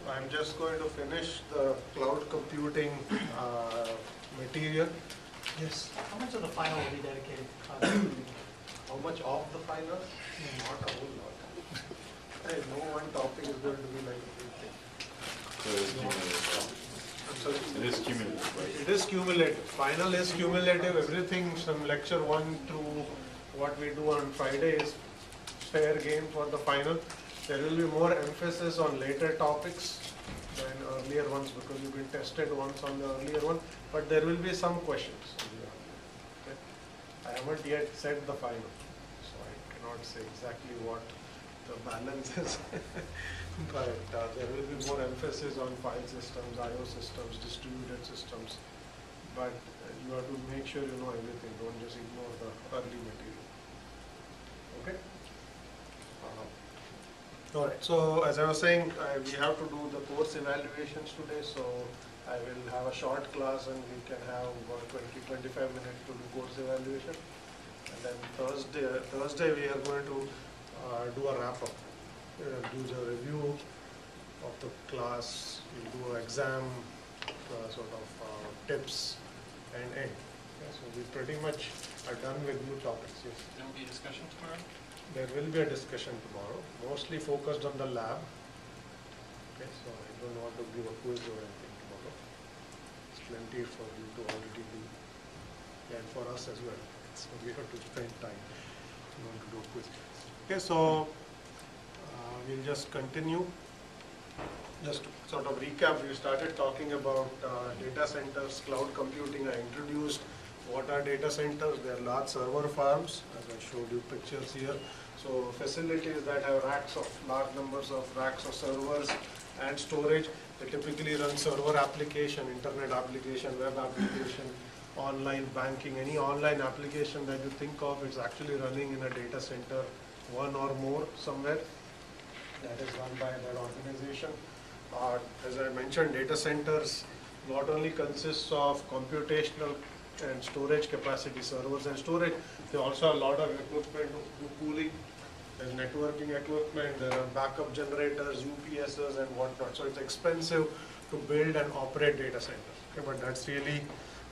I'm just going to finish the cloud computing material. Yes. How much of the final will be dedicated to cloud computing? How much of the final? Not a whole lot. No one topic is going to be like a big thing. So it's cumulative. It is cumulative, right? It is cumulative. Final is cumulative. Everything from lecture 1 through what we do on Friday is fair game for the final. There will be more emphasis on later topics than earlier ones because you've been tested once on the earlier one, but there will be some questions. Okay. I haven't yet set the final, so I cannot say exactly what the balance is. But there will be more emphasis on file systems, I/O systems, distributed systems. But you have to make sure you know everything. Don't just ignore the early material. Okay. All right. So as I was saying, we have to do the course evaluations today. So I will have a short class, and we can have 20-25 minutes to do course evaluation. And then Thursday we are going to do a wrap up. Do the review of the class, we'll do an exam sort of tips and end. Yeah, so we pretty much are done with new topics. Yes. There will be a discussion tomorrow? There will be a discussion tomorrow, mostly focused on the lab. Okay, so I don't want to give a quiz or anything tomorrow. It's plenty for you to already do, and for us as well. So we have to spend time. We want to do a quiz. Okay, so we'll just continue. Just to sort of recap, we started talking about data centers, cloud computing. I introduced what are data centers. They are large server farms, as I showed you pictures here. So facilities that have large numbers of racks of servers and storage. They typically run server application, internet application, web application, online banking, any online application that you think of, it's actually running in a data center, one or more somewhere. That is run by that organization. As I mentioned, data centers not only consists of computational and storage capacity, servers and storage, they also have a lot of equipment, cooling, there's networking equipment, there are backup generators, UPSs and whatnot. So it's expensive to build and operate data centers. Okay, but that's really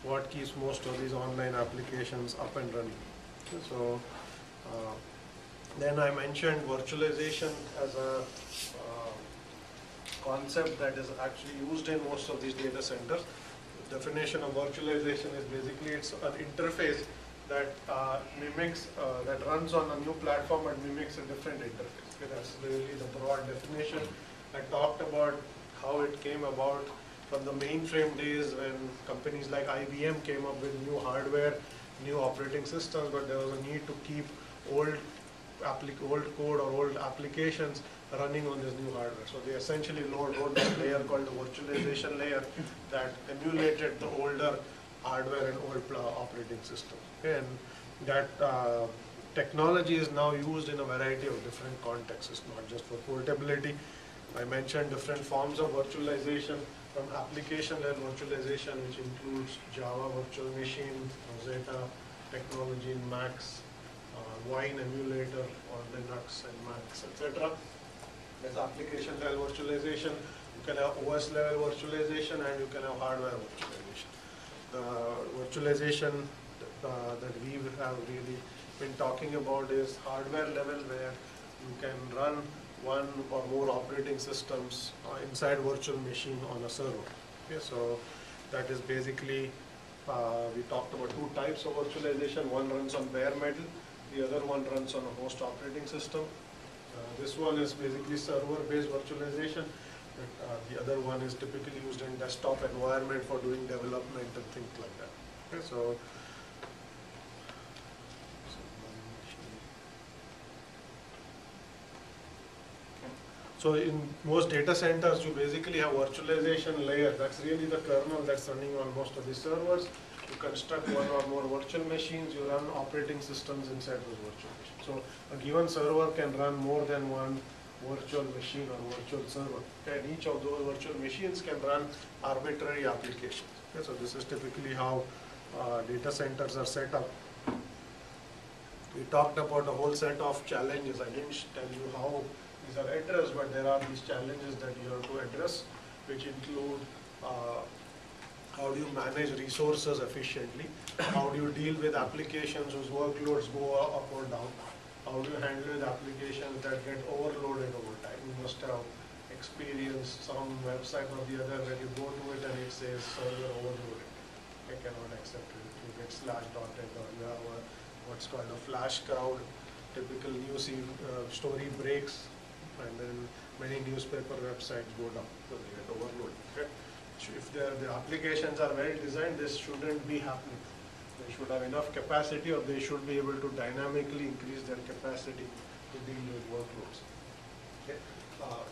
what keeps most of these online applications up and running. Okay, so then I mentioned virtualization as a concept that is actually used in most of these data centers. The definition of virtualization is basically it's an interface that mimics, that runs on a new platform and mimics a different interface. Okay, that's really the broad definition. I talked about how it came about from the mainframe days when companies like IBM came up with new hardware, new operating systems, but there was a need to keep old code or old applications running on this new hardware. So they essentially wrote this layer called the virtualization layer that emulated the older hardware and old operating system. Okay, and that technology is now used in a variety of different contexts. It's not just for portability. I mentioned different forms of virtualization, from application level virtualization, which includes Java virtual machine, Rosetta technology in Macs, Wine emulator on Linux and Macs, etc. There's application level virtualization. You can have OS level virtualization and you can have hardware virtualization. The virtualization that we have really been talking about is hardware level, where you can run one or more operating systems inside virtual machine on a server. Okay, so that is basically, we talked about two types of virtualization. One runs on bare metal. The other one runs on a host operating system. This one is basically server-based virtualization. The other one is typically used in desktop environment for doing development and things like that. Okay, so in most data centers, you basically have virtualization layer. That's really the kernel that's running on most of the servers. You construct one or more virtual machines, you run operating systems inside those virtual machines. So a given server can run more than one virtual machine or virtual server. Okay, and each of those virtual machines can run arbitrary applications. Okay, so this is typically how data centers are set up. We talked about a whole set of challenges. I didn't tell you how these are addressed, but there are these challenges that you have to address, which include how do you manage resources efficiently, how do you deal with applications whose workloads go up or down, how do you handle with applications that get overloaded over time. You must have experienced some website or the other where you go to it and it says server overloaded. I cannot accept it. You get slash.net or you have what's called a flash crowd. Typical news story breaks, and then many newspaper websites go down because they get overloaded. Okay? So if the applications are well designed, this shouldn't be happening. They should have enough capacity, or they should be able to dynamically increase their capacity to deal with workloads. Okay?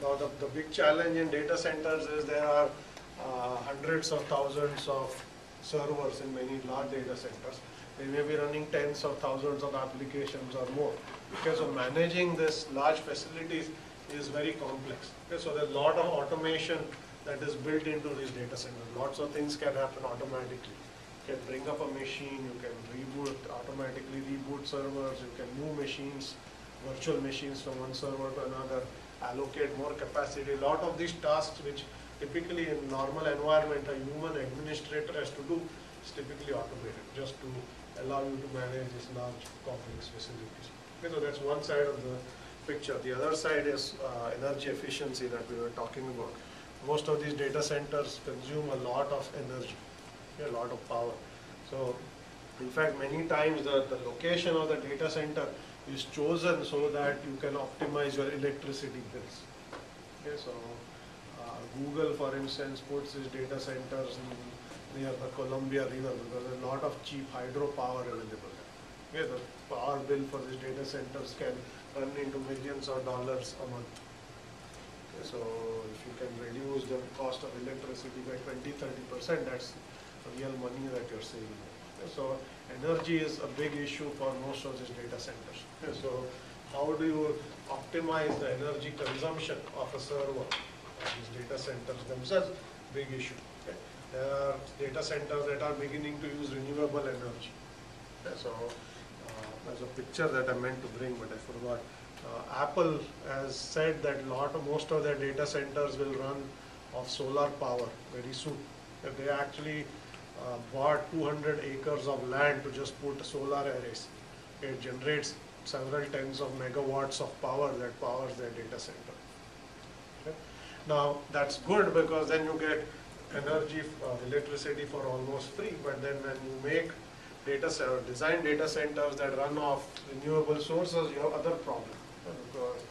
Now the big challenge in data centers is there are hundreds of thousands of servers in many large data centers. They may be running tens of thousands of applications or more. Okay, so managing this large facilities is very complex. Okay, so there's a lot of automation that is built into these data centers. Lots of things can happen automatically. You can bring up a machine, you can automatically reboot servers, you can move machines, virtual machines from one server to another, allocate more capacity. A lot of these tasks which typically in normal environment a human administrator has to do is typically automated just to allow you to manage these large complex facilities. Okay, so that's one side of the picture. The other side is energy efficiency that we were talking about. Most of these data centers consume a lot of energy, a lot of power. So in fact many times the location of the data center is chosen so that you can optimize your electricity bills. Okay, so Google, for instance, puts its data centers near the Columbia River because there's a lot of cheap hydropower available there. Okay, the power bill for these data centers can run into millions of dollars a month. Okay, so if you can reduce the cost of electricity by 20–30%, that's real money that you're saving. Okay, so energy is a big issue for most of these data centers. Okay, so how do you optimize the energy consumption of a server? These data centers themselves, big issue. Okay. There are data centers that are beginning to use renewable energy. Okay. So there's a picture that I meant to bring, but I forgot. Apple has said that most of their data centers will run off solar power very soon. They actually bought 200 acres of land to just put solar arrays. It generates several tens of megawatts of power that powers their data center. Okay. Now that's good because then you get energy, electricity for almost free. But then when you make design data centers that run off renewable sources, you have other problems because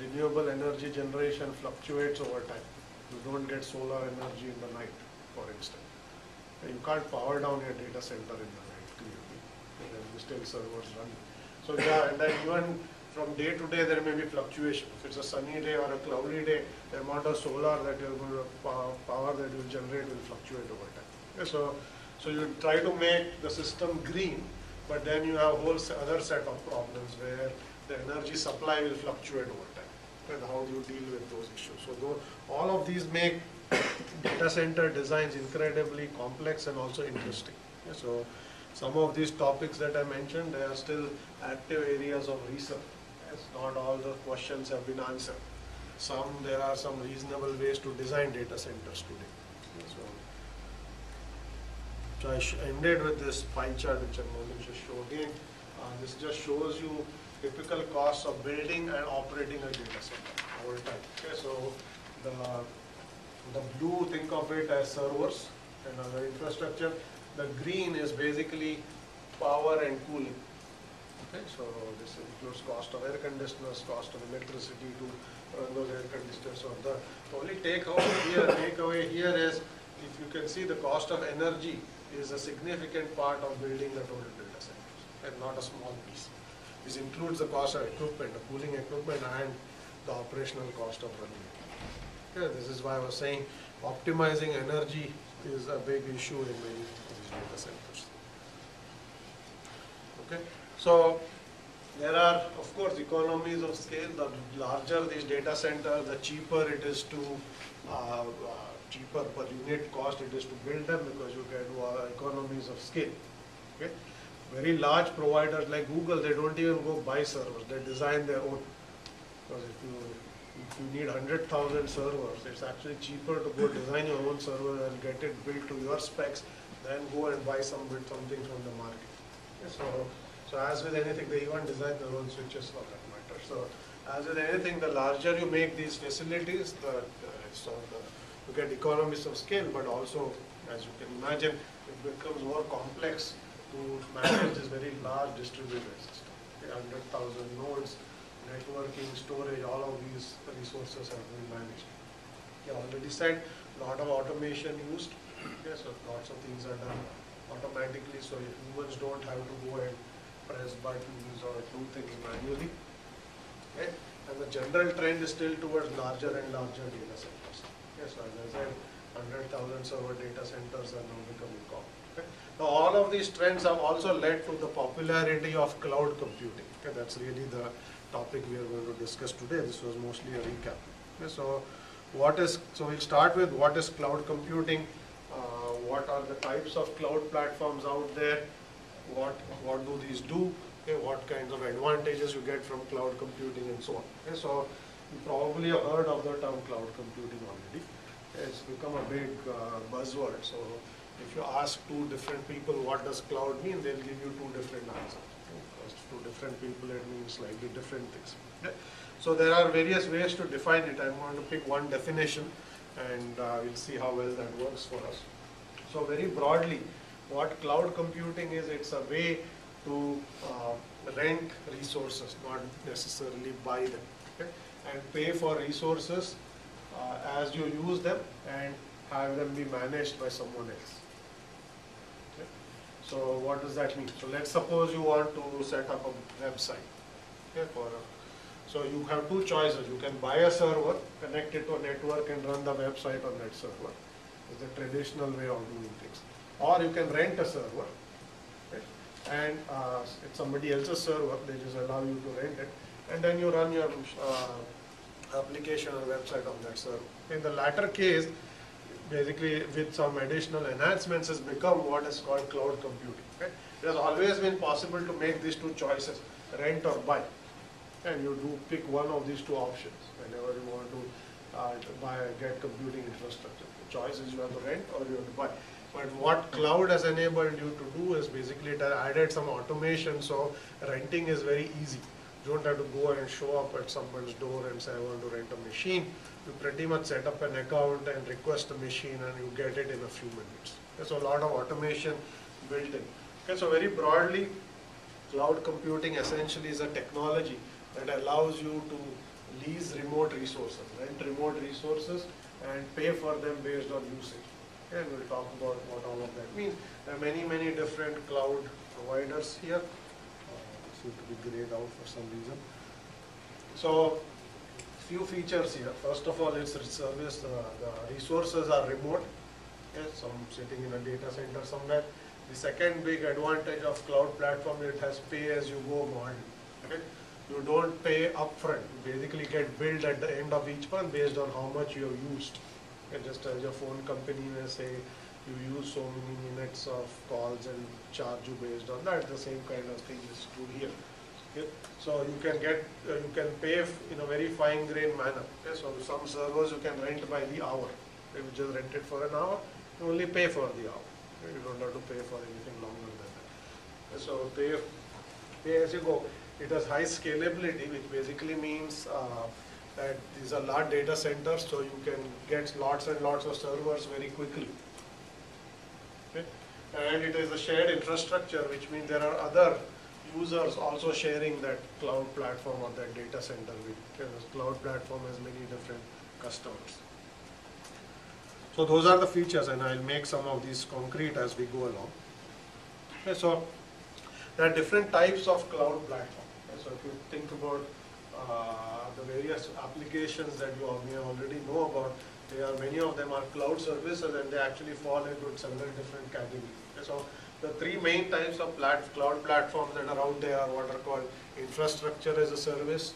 renewable energy generation fluctuates over time. You don't get solar energy in the night, for instance. You can't power down your data center in the night clearly, and then you still servers running. So yeah, and then even from day to day there may be fluctuation. If it's a sunny day or a cloudy day, the amount of solar that you're going to power that you generate will fluctuate over time. Okay, so you try to make the system green, but then you have a whole other set of problems where the energy supply will fluctuate over time. And how do you deal with those issues? So all of these make data center designs incredibly complex and also interesting. Okay, so some of these topics that I mentioned, they are still active areas of research. Yes, not all the questions have been answered. There are some reasonable ways to design data centers today. So I ended with this pie chart which I'm going to just show again. This just shows you typical costs of building and operating a data center over time. Okay, so the blue, think of it as servers and other infrastructure. The green is basically power and cooling. Okay, so this includes cost of air conditioners, cost of electricity to run those air conditioners. So the only takeaway here is, if you can see, the cost of energy is a significant part of building the total data centers, and not a small piece. This includes the cost of equipment, the cooling equipment, and the operational cost of running it. Okay, this is why I was saying optimizing energy is a big issue in many of these data centers. Okay, so there are, of course, economies of scale. The larger these data centers, the cheaper it is to cheaper per unit cost it is to build them, because you get economies of scale. Okay, very large providers like Google, they don't even go buy servers; they design their own. Because if you If you need 100,000 servers, it's actually cheaper to go design your own server and get it built to your specs than go and buy something from the market. So as with anything, they even design their own switches for that matter. So as with anything, the larger you make these facilities, you get economies of scale, but also, as you can imagine, it becomes more complex to manage this very large distributed system. 100,000 nodes, networking, storage, all of these resources have to be managed. You already said a lot of automation used. Yes, so lots of things are done automatically, so humans don't have to go and press buttons or do things manually. Okay? And the general trend is still towards larger and larger data centers. Yes, so as I said, 100,000 server data centers are now becoming common. Okay? Now all of these trends have also led to the popularity of cloud computing. Okay? That's really the topic we are going to discuss today. This was mostly a recap. Okay? So we'll start with what is cloud computing, what are the types of cloud platforms out there, what do these do, okay, what kinds of advantages you get from cloud computing and so on. Okay, so you probably have heard of the term cloud computing already. It's become a big buzzword. So if you ask two different people what does cloud mean, they'll give you two different answers. Because to different people it means slightly different things. Okay? So there are various ways to define it. I'm going to pick one definition and we'll see how well that works for us. So very broadly, what cloud computing is, it's a way to rent resources, not necessarily buy them, okay? And pay for resources as you use them and have them be managed by someone else. Okay? So what does that mean? So let's suppose you want to set up a website. Okay, so you have two choices. You can buy a server, connect it to a network and run the website on that server. It's the traditional way of doing things. Or you can rent a server, okay? And it's somebody else's server, they just allow you to rent it, and then you run your application or website on that server. In the latter case, basically with some additional enhancements, has become what is called cloud computing. Okay? It has always been possible to make these two choices, rent or buy. And you do pick one of these two options whenever you want to get computing infrastructure. The choice is you have to rent or you have to buy. But what cloud has enabled you to do is basically it has added some automation, so renting is very easy. You don't have to go and show up at someone's door and say, I want to rent a machine. You pretty much set up an account and request a machine and you get it in a few minutes. Okay, so a lot of automation built in. Okay, so very broadly, cloud computing essentially is a technology that allows you to lease remote resources, rent remote resources and pay for them based on usage. And we'll talk about what all of that means. There are many different cloud providers here. Seem to be grayed out for some reason. So, few features here. First of all, it's service. The resources are remote. Yes, some sitting in a data center somewhere. The second big advantage of cloud platform, it has pay-as-you-go model. Okay? You don't pay upfront. You basically get billed at the end of each month based on how much you have used. And just as your phone company may say, you use so many minutes of calls and charge you based on that, the same kind of thing is true here. Okay? So you can pay in a very fine-grained manner. Okay? So some servers you can rent by the hour. If you just rent it for an hour, you only pay for the hour. Okay? You don't have to pay for anything longer than that. Okay? So pay as you go. It has high scalability, which basically means that these are large data centers, so you can get lots and lots of servers very quickly. Okay? And it is a shared infrastructure, which means there are other users also sharing that cloud platform or that data center with. Okay? The cloud platform has many different customers. So those are the features, and I'll make some of these concrete as we go along. Okay, so there are different types of cloud platform. Okay? So if you think about the various applications that you may already know about, many of them are cloud services and they actually fall into several different categories. Okay? So the three main types of cloud platforms that are out there are what are called infrastructure as a service,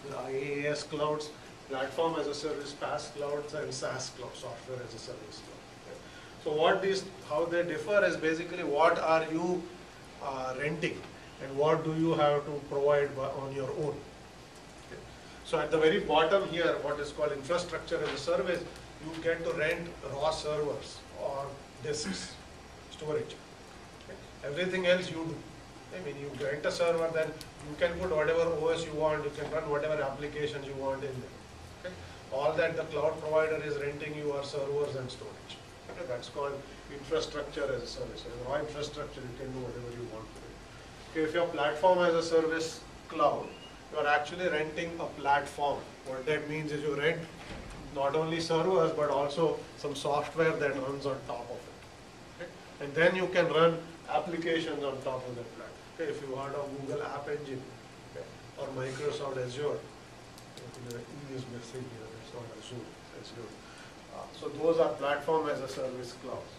IaaS clouds, platform as a service, PaaS clouds, and SaaS cloud, software as a service cloud. Okay? So how they differ is basically what are you renting and what do you have to provide on your own. Okay? So at the very bottom here, what is called infrastructure as a service, you get to rent raw servers or disks, storage. Okay. Everything else you do. I mean, you rent a server, then you can put whatever OS you want, you can run whatever applications you want in there. Okay. All that the cloud provider is renting you are servers and storage. Okay. That's called infrastructure as a service. So raw infrastructure, you can do whatever you want to do. Okay. If your platform as a service cloud, you are actually renting a platform. What that means is you rent not only servers but also some software that runs on top of it. Okay? And then you can run applications on top of that platform. Okay? If you heard of Google App Engine, okay, or Microsoft Azure, the E is missing here, it's not Azure, it's Azure. So those are platform as a service clouds.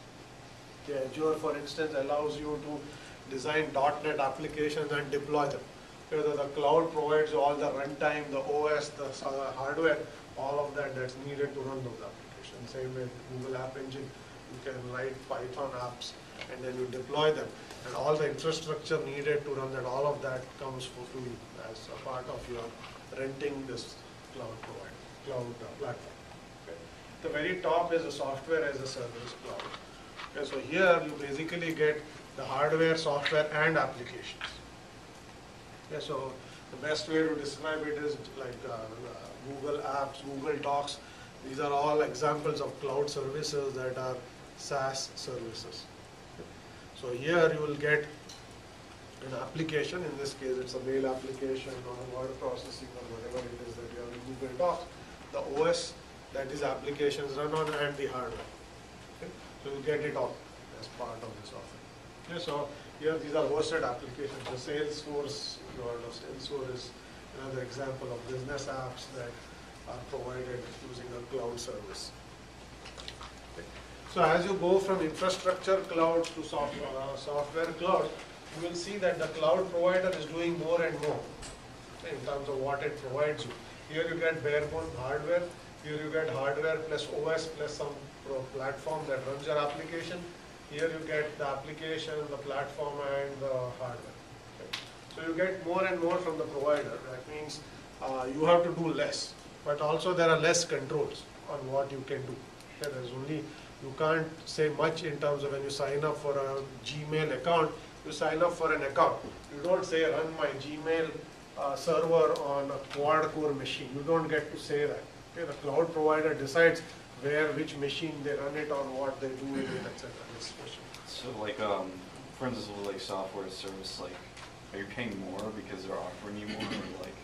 Okay, Azure, for instance, allows you to design .NET applications and deploy them. Whether the cloud provides all the runtime, the OS, the hardware, all of that that's needed to run those applications. Same with Google App Engine, you can write Python apps and then you deploy them. And all the infrastructure needed to run that, all of that comes to you as a part of your renting this cloud platform. Okay. The very top is a software as a service cloud. Okay, so here you basically get the hardware, software and applications. Yeah, so the best way to describe it is like Google Apps, Google Docs. These are all examples of cloud services that are SaaS services. So here you will get an application. In this case, it's a mail application or word processing or whatever it is that you have in Google Docs. The OS that these applications run on and the hardware. Okay? So you get it all as part of this offering. Okay, so here these are hosted applications. So Salesforce, you heard of Salesforce is another example of business apps that are provided using a cloud service. Okay. So as you go from infrastructure cloud to software cloud, you will see that the cloud provider is doing more and more in terms of what it provides you. Here you get bare bones hardware. Here you get hardware plus OS plus some platform that runs your application. Here you get the application, the platform and the hardware. Okay. So you get more and more from the provider. That means you have to do less, but also there are less controls on what you can do. Okay. There's only, you can't say much in terms of when you sign up for a Gmail account, you sign up for an account. You don't say run my Gmail server on a quad core machine. You don't get to say that. Okay. The cloud provider decides which machine they run it on, what they do with it, etc. So like, for instance, with like software as service, like, are you paying more because they're offering you more, or like?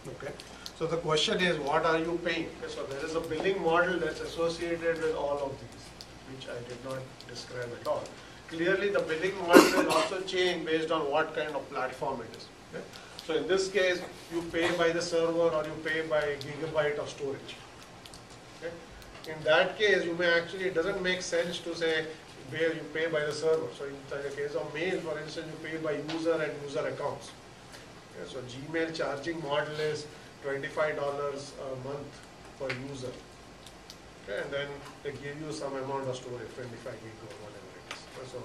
Okay. So the question is, what are you paying? Okay, so there is a billing model that's associated with all of these, which I did not describe at all. Clearly, the billing model will also change based on what kind of platform it is. Okay? So in this case, you pay by the server or you pay by gigabyte of storage. Okay? In that case, you may actually, it doesn't make sense to say where you pay by the server. So in the case of mail, for instance, you pay by user and user accounts. Okay? So Gmail charging model is $25 a month per user. Okay? And then they give you some amount of storage, 25 gig or whatever it is. So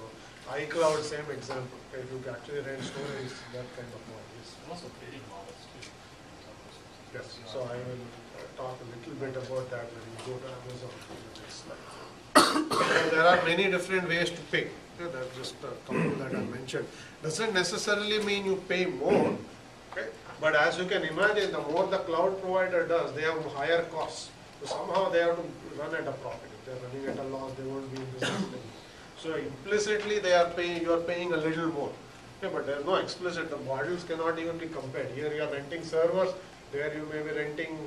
iCloud, same example. Okay? If you actually rent storage, that kind of model. And also bidding models too. Yes, so I will talk a little bit about that when you go to Amazon in the next slide. There are many different ways to pay. Okay, that's just a couple that I mentioned. Doesn't necessarily mean you pay more, okay? But as you can imagine, the more the cloud provider does, they have higher costs. So somehow they have to run at a profit. If they're running at a loss, they won't be in business anymore. So implicitly they are paying, you are paying a little more. Okay, but there is no explicit, the models cannot even be compared. Here you are renting servers, there you may be renting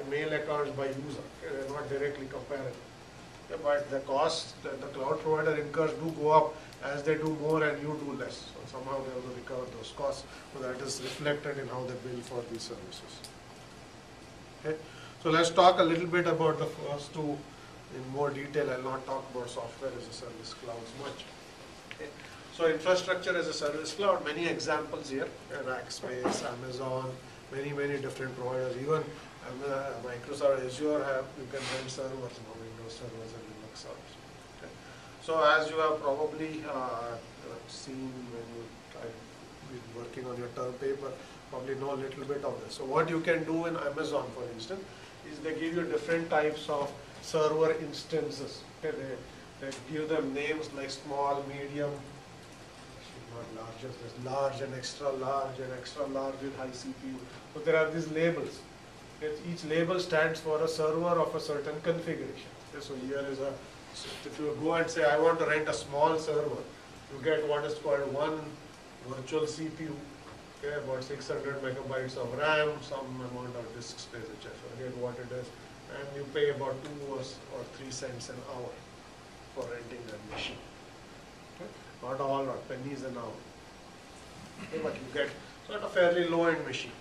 mail accounts by user. Okay, they are not directly comparable. Okay, but the costs that the cloud provider incurs do go up as they do more and you do less. So somehow they have to recover those costs. So that is reflected in how they bill for these services. Okay, so let's talk a little bit about the first two in more detail. I will not talk about software as a service clouds much. Okay. So infrastructure as a service cloud, many examples here, Rackspace, Amazon, many different providers. Even Microsoft Azure you can rent servers, Windows servers and Linux servers. Okay. So as you have probably seen when you have been working on your term paper, probably know a little bit of this. So what you can do in Amazon, for instance, is they give you different types of server instances. Okay, they give them names like small, medium, not large, there's large and extra large with high CPU. So there are these labels. Okay, each label stands for a server of a certain configuration. Okay, so here is a, so if you go and say I want to rent a small server, you get what is called one virtual CPU, okay, about 600 megabytes of RAM, some amount of disk space, which I forget what it is, and you pay about 2 or 3 cents an hour for renting that machine. Okay? Not all, not pennies an hour. Okay, but you get sort of fairly low-end machine.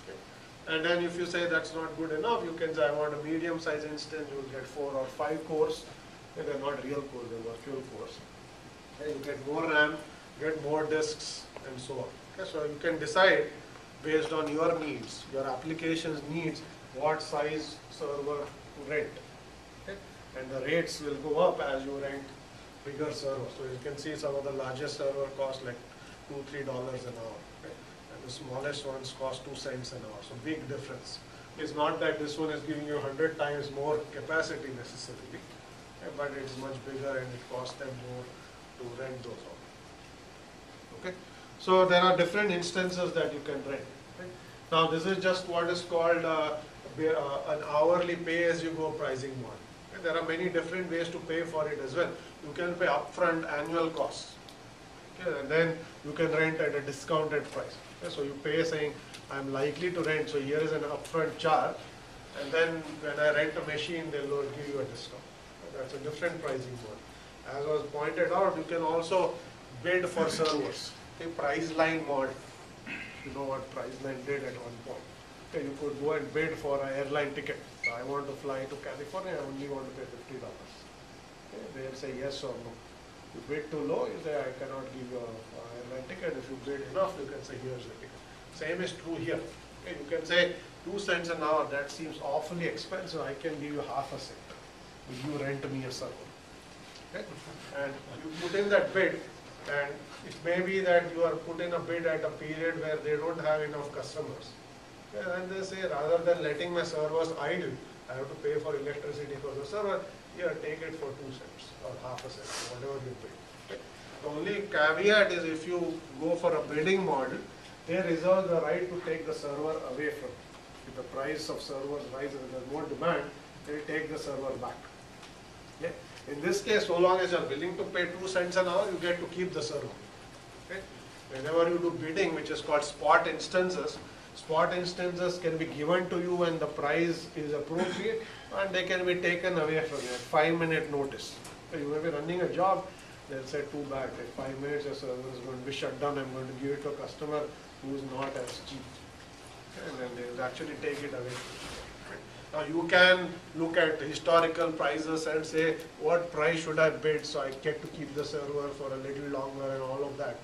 Okay? And then if you say that's not good enough, you can say I want a medium-sized instance, you will get 4 or 5 cores. Okay, they're not real cores, they're virtual cores. Okay, you get more RAM, get more disks, and so on. Okay, so you can decide based on your needs, your application's needs, what size server to rent. Okay? And the rates will go up as you rent bigger servers. So you can see some of the largest server cost like $2–3 an hour. Okay? And the smallest ones cost 2 cents an hour. So big difference. It's not that this one is giving you 100 times more capacity necessarily, okay, but it's much bigger and it costs them more to rent those out. Okay? So there are different instances that you can rent. Okay? Now this is just what is called an hourly pay-as-you-go pricing model. Okay? There are many different ways to pay for it as well. You can pay upfront annual costs, okay? And then you can rent at a discounted price. Okay? So you pay saying, I'm likely to rent, so here is an upfront charge, and then when I rent a machine, they'll give you a discount. Okay? That's a different pricing model. As was pointed out, you can also bid for servers. Okay? Priceline model. You know what Priceline did at one point. Okay, you could go and bid for an airline ticket. So I want to fly to California, I only want to pay $50. Okay, they'll say yes or no. You bid too low, you say I cannot give you an airline ticket. If you bid enough, you can say here's the ticket. Same is true here. Okay, you can say 2 cents an hour, that seems awfully expensive, I can give you half a cent. Will you rent me a server? Okay? And you put in that bid, and it may be that you are put in a bid at a period where they don't have enough customers. Okay? And they say rather than letting my servers idle, I have to pay for electricity for the server, here take it for 2 cents or half a cent, whatever you bid. Okay? The only caveat is if you go for a bidding model, they reserve the right to take the server away from you. If the price of servers rises and there's more demand, they take the server back. Okay? In this case, so long as you are willing to pay 2 cents an hour, you get to keep the server. Okay? Whenever you do bidding, which is called spot instances can be given to you when the price is appropriate, and they can be taken away from you at 5-minute notice. So you may be running a job, they'll say too bad, in 5 minutes your server is going to be shut down, I'm going to give it to a customer who is not as cheap. Okay? And then they'll actually take it away from you. Now you can look at historical prices and say, what price should I bid so I get to keep the server for a little longer and all of that.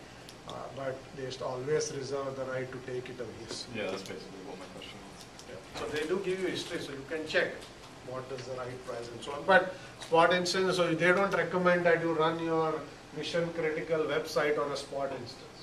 But they always reserve the right to take it away. Yeah, that's basically what my question was. Yeah. So they do give you history, so you can check what is the right price and so on. But spot instance, so they don't recommend that you run your mission critical website on a spot instance.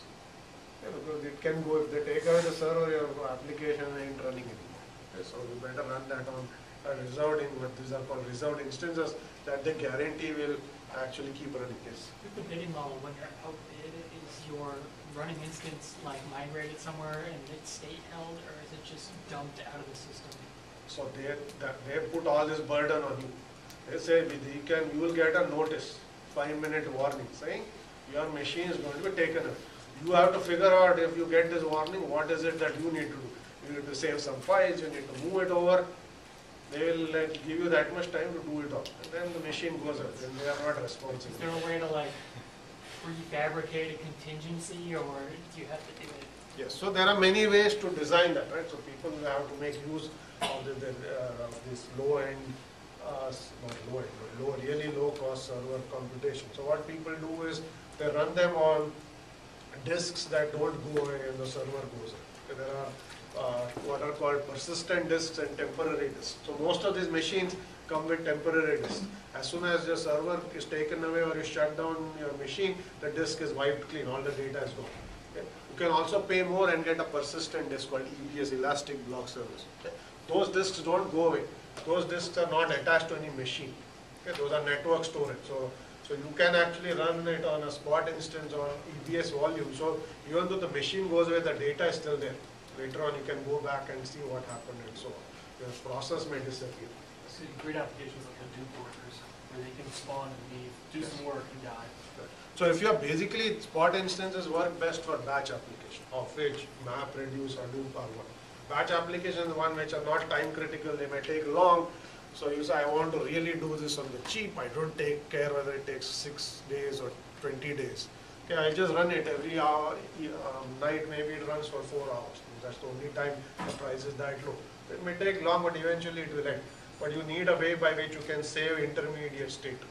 Yeah, because it can go, if they take away the server, your application ain't running anymore. Okay, so you better run that on a reserved, what these are called reserved instances that they guarantee will actually keep running. Yes. With the bidding model, when you're outbid, is your running instance like migrated somewhere and it's state held, or is it just dumped out of the system? So they put all this burden on you. They say you will get a notice, 5-minute warning saying your machine is going to be taken away. You have to figure out, if you get this warning, what is it that you need to do. You need to save some files, you need to move it over. They will give you that much time to do it all. And then the machine goes up, and they are not responsible. Is there a way to like prefabricate a contingency, or do you have to do it? Yes, so there are many ways to design that, right? So people have to make use of this low-end, really low-cost server computation. So what people do is they run them on disks that don't go away and the server goes away. There are what are called persistent disks and temporary disks. So most of these machines come with temporary disks. As soon as your server is taken away or you shut down your machine, the disk is wiped clean, all the data is gone. Okay? You can also pay more and get a persistent disk called EBS, Elastic Block Service. Okay? Those disks don't go away. Those disks are not attached to any machine. Okay? Those are network storage. So you can actually run it on a spot instance or EBS volume. So even though the machine goes away, the data is still there. Later on, you can go back and see what happened and so on. The process may disappear. So great applications like Hadoop workers, where they can spawn and leave, do some work and die. So if you're basically, spot instances work best for batch application, of which MapReduce, Hadoop are one. Batch applications are one which are not time critical, they may take long. So you say, I want to really do this on the cheap, I don't take care whether it takes 6 days or 20 days. Okay, I just run it every hour, night maybe it runs for 4 hours. That's the only time the price is that low. It may take long, but eventually it will end. But you need a way by which you can save intermediate state.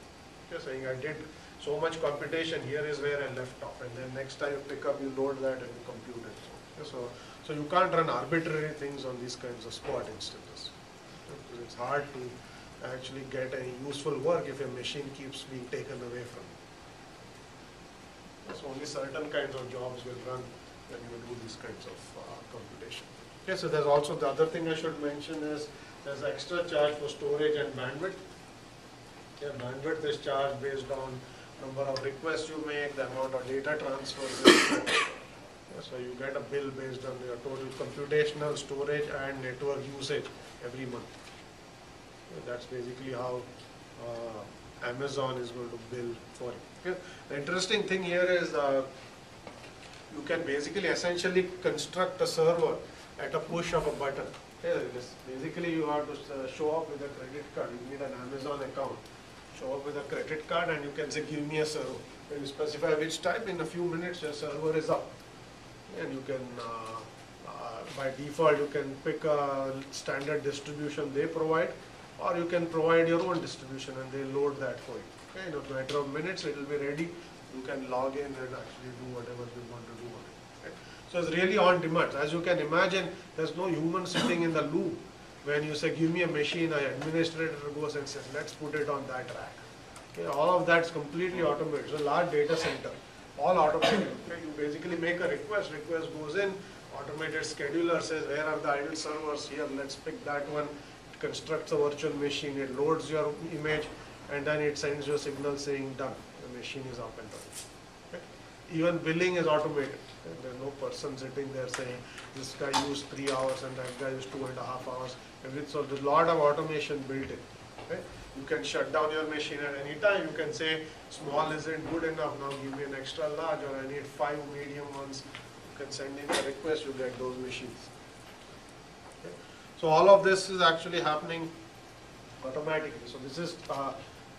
You're saying, I did so much computation, here is where I left off. And then next time you pick up, you load that and you compute it. So you can't run arbitrary things on these kinds of spot instances. It's hard to actually get any useful work if a machine keeps being taken away from you. So only certain kinds of jobs will run when you do these kinds of computation. Okay, so there's also the other thing I should mention is there's extra charge for storage and bandwidth. Yeah, bandwidth is charged based on number of requests you make, the amount of data transfer. So you get a bill based on your total computational, storage and network usage every month. That's basically how Amazon is going to bill for it. Okay. The interesting thing here is you can basically essentially construct a server at a push of a button. Okay. Basically you have to show up with a credit card. You need an Amazon account. Show up with a credit card and you can say, give me a server. When you specify which type, in a few minutes your server is up. And you can, by default, you can pick a standard distribution they provide, or you can provide your own distribution and they load that for you. Okay, in a matter of minutes it will be ready. You can log in and actually do whatever you want to do on it. Okay? So it's really on demand. As you can imagine, there's no human sitting in the loop. When you say, give me a machine, an administrator goes and says, let's put it on that rack. Okay, all of that's completely automated. It's a large data center, all automated. Okay, you basically make a request goes in, automated scheduler says, where are the idle servers here, let's pick that one. It constructs a virtual machine, it loads your image, and then it sends you a signal saying done. The machine is up and running. Okay? Even billing is automated. Okay? There's no person sitting there saying, this guy used 3 hours and that guy used 2.5 hours. So there's a lot of automation built in. Okay? You can shut down your machine at any time. You can say, small isn't good enough, now give me an extra large, or I need 5 medium ones. You can send in a request, you get those machines. Okay? So all of this is actually happening automatically. So this is,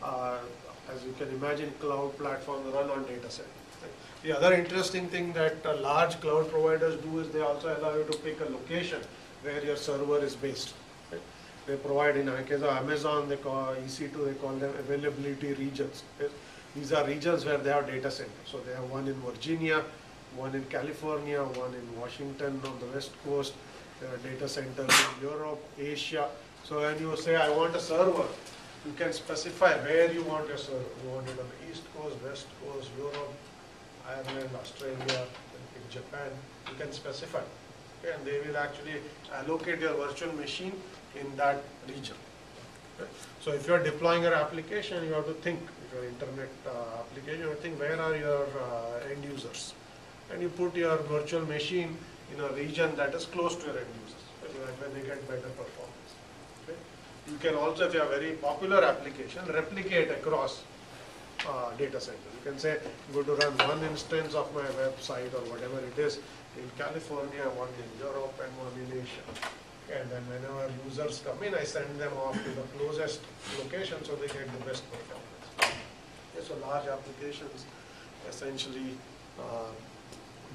as you can imagine, cloud platforms run on data center. Okay? The other interesting thing that large cloud providers do is they also allow you to pick a location where your server is based. Okay? They provide, in the case of Amazon, they call EC2, they call them availability regions. Okay? These are regions where they have data centers. So they have one in Virginia, one in California, one in Washington on the West Coast. There are data centers in Europe, Asia. So when you say, I want a server, you can specify where you want your server. You want it on the East Coast, West Coast, Europe, Ireland, Australia, Japan. You can specify. Okay? And they will actually allocate your virtual machine in that region. Okay? So if you are deploying your application, you have to think, if your internet application, you have to think, where are your end users? And you put your virtual machine in a region that is close to your end users, so that when they get better performance. Okay? You can also, if you have a very popular application, replicate across data center. You can say, I'm going to run one instance of my website or whatever it is in California, one in Europe, and one in Asia. And then whenever users come in, I send them off to the closest location so they get the best performance. Okay, so large applications essentially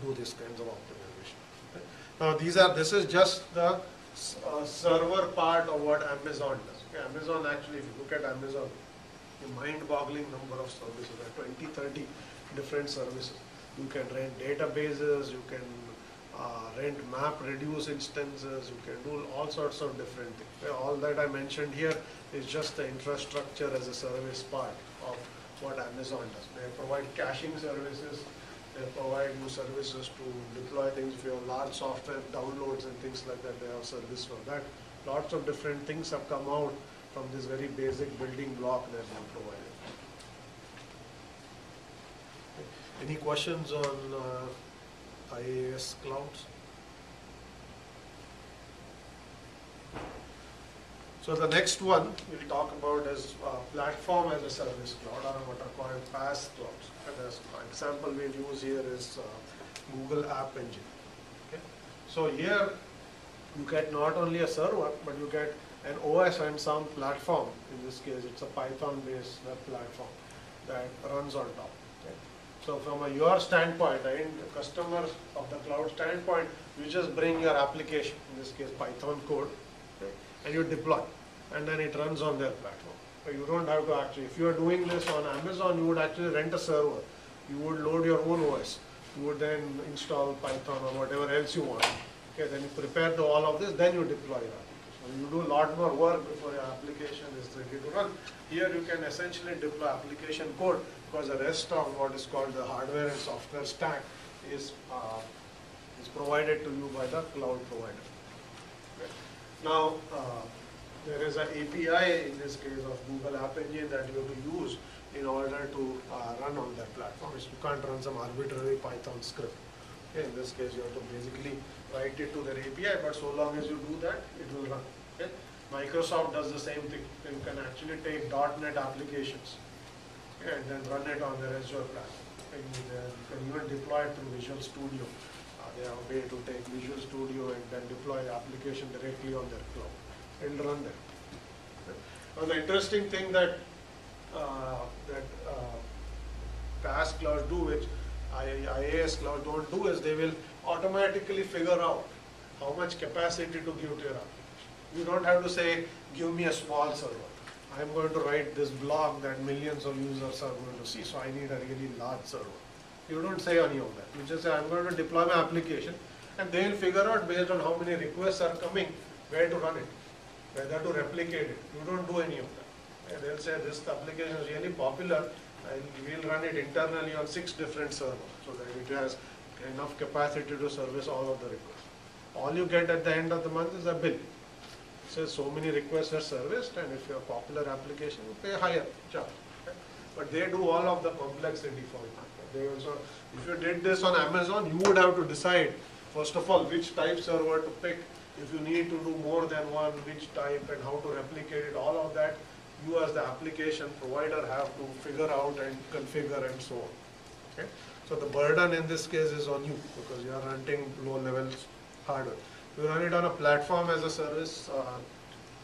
do this kinds of optimization. Okay. Now this is just the server part of what Amazon does. Okay. Amazon actually, if you look at Amazon, a mind-boggling number of services, there are 20, 30 different services. You can rent databases, you can rent MapReduce instances, you can do all sorts of different things. Okay. All that I mentioned here is just the infrastructure as a service part of what Amazon does. They provide caching services, They provide you services to deploy things. If you have large software downloads and things like that, they have service for that. Lots of different things have come out from this very basic building block that we provided. Any questions on IaaS clouds? So the next one we'll talk about is platform as a service cloud, or what are called PaaS clouds. And as an example we'll use here is Google App Engine. Okay? So here you get not only a server, but you get an OS and some platform. In this case, it's a Python-based web platform that runs on top. Okay? So from your standpoint, the customer of the cloud standpoint, you just bring your application, in this case Python code, okay, and you deploy, and then it runs on their platform. So you don't have to actually, if you are doing this on Amazon, you would actually rent a server. You would load your own OS. You would then install Python or whatever else you want. Okay, then you prepare all of this, then you deploy your application. So you do a lot more work before your application is ready to run. Here you can essentially deploy application code, because the rest of what is called the hardware and software stack is provided to you by the cloud provider. Okay. Now, there is an API in this case of Google App Engine that you have to use in order to run on that platform. You can't run some arbitrary Python script. Okay, in this case, you have to basically write it to their API, but so long as you do that, it will run. Okay? Microsoft does the same thing. You can actually take .NET applications, okay, and then run it on their Azure platform. And you can even deploy it through Visual Studio. They have a way to take Visual Studio and then deploy the application directly on their cloud and run them. Okay? Now the interesting thing that PaaS clouds do, which IaaS cloud don't do, is they will automatically figure out how much capacity to give to your application. You don't have to say, give me a small server. I'm going to write this blog that millions of users are going to see, so I need a really large server. You don't say any of that. You just say, I'm going to deploy my application, and they will figure out based on how many requests are coming, where to run it, whether to replicate it. You don't do any of that. And they'll say, this application is really popular, and we'll run it internally on 6 different servers, so that it has enough capacity to service all of the requests. All you get at the end of the month is a bill. It says so many requests are serviced, and if you have a popular application, you pay a higher charge. Okay? But they do all of the complexity for you. They also, if you did this on Amazon, you would have to decide, first of all, which type server to pick. If you need to do more than one, which type and how to replicate it, all of that, you as the application provider have to figure out and configure and so on. Okay? So the burden in this case is on you, because you are renting low-level hardware. You run it on a platform as a service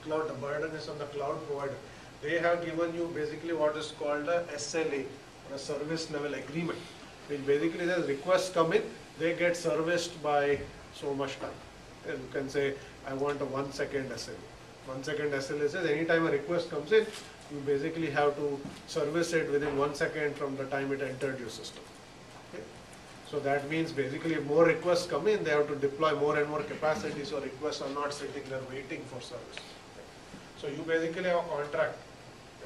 cloud. The burden is on the cloud provider. They have given you basically what is called a SLA, or a service level agreement, which basically says requests come in, they get serviced by so much time. And you can say, I want a 1 second SLA. 1 second SLA says anytime a request comes in, you basically have to service it within 1 second from the time it entered your system. Okay? So that means basically if more requests come in, they have to deploy more and more capacity, so requests are not sitting there waiting for service. Okay? So you basically have a contract.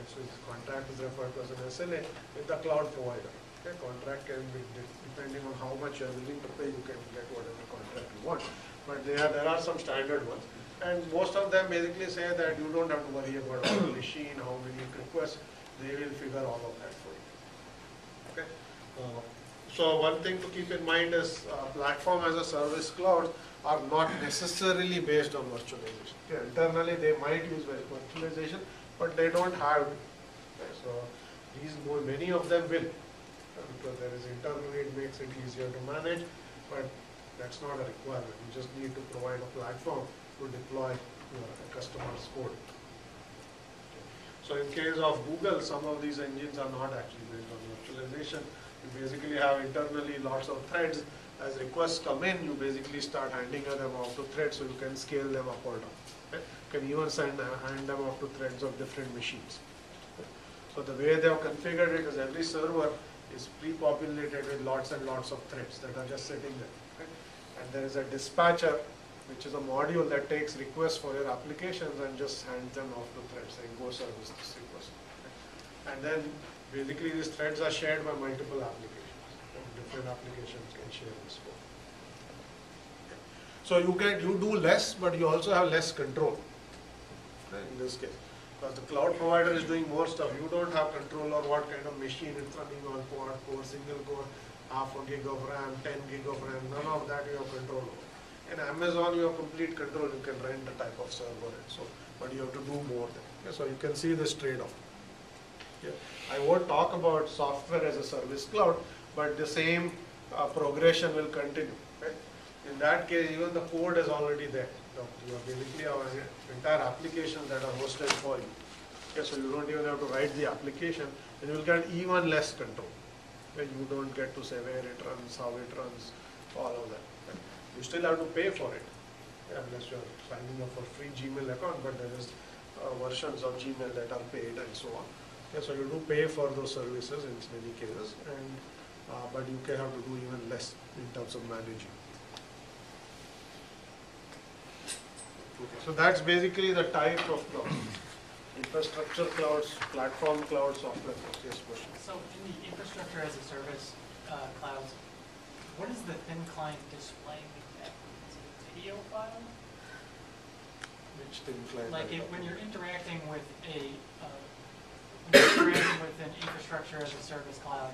So this contract is referred to as an SLA with the cloud provider. Okay? Contract can be, depending on how much you are willing to pay, you can get whatever contract you want. But there are some standard ones. And most of them basically say that you don't have to worry about the machine, how many requests, they will figure all of that for you. Okay? So one thing to keep in mind is platform as a service clouds are not necessarily based on virtualization. Okay? Internally they might use virtualization, but they don't have it. Okay? So many of them will, because there is internally it makes it easier to manage, but that's not a requirement. You just need to provide a platform to deploy your customer's code. So in case of Google, some of these engines are not actually based on virtualization. You basically have internally lots of threads. As requests come in, you basically start handing them off to threads, so you can scale them up or down. Okay? You can even hand them off to threads of different machines. Okay? So the way they have configured it is every server is pre-populated with lots and lots of threads that are just sitting there. Okay? And there is a dispatcher, which is a module that takes requests for your applications and just hands them off to threads, saying go service this request. Okay? And then basically these threads are shared by multiple applications, different applications can share this code. So you do less, but you also have less control in this case. Because the cloud provider is doing more stuff, you don't have control over what kind of machine it's running on, quad core, single core, half a gig of RAM, 10 gig of RAM, none of that you have control over. In Amazon, you have complete control, you can rent the type of server and so, but you have to do more than. Okay, so you can see this trade-off. Yeah. I won't talk about software as a service cloud, but the same progression will continue. Okay? In that case, even the code is already there. You basically have an entire application that are hosted for you. Okay, so you don't even have to write the application, and you will get even less control. Okay? You don't get to say where it runs, how it runs, all of that. Okay? You still have to pay for it, unless you are signing up for free Gmail account, but there is versions of Gmail that are paid and so on. Okay, so you do pay for those services in many cases, and but you can have to do even less in terms of managing. Okay, so that's basically the type of clouds. Infrastructure clouds, platform clouds, software clouds. Yes, question. So in the infrastructure as a service clouds, what is the thin client displaying exactly? Is it a video file? Which thin client? Like when you're interacting with when you're interacting with an infrastructure as a service cloud,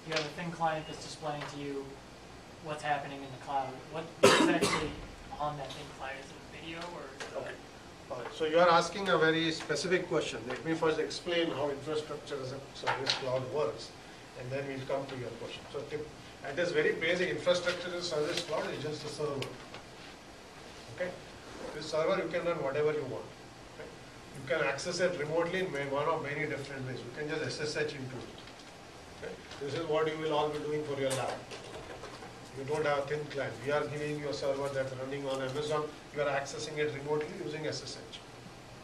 you have a thin client that's displaying to you what's happening in the cloud. What is actually on that thin client? Is it a video or is it Okay. So you are asking a very specific question. Let me first explain how infrastructure as a service cloud works, and then we'll come to your question. So at this very basic, infrastructure as a service cloud is just a server. Okay? This server you can run whatever you want. Okay? You can access it remotely in one of many different ways. You can just SSH into it. Okay? This is what you will all be doing for your lab. You don't have a thin client. We are giving you a server that's running on Amazon. You are accessing it remotely using SSH.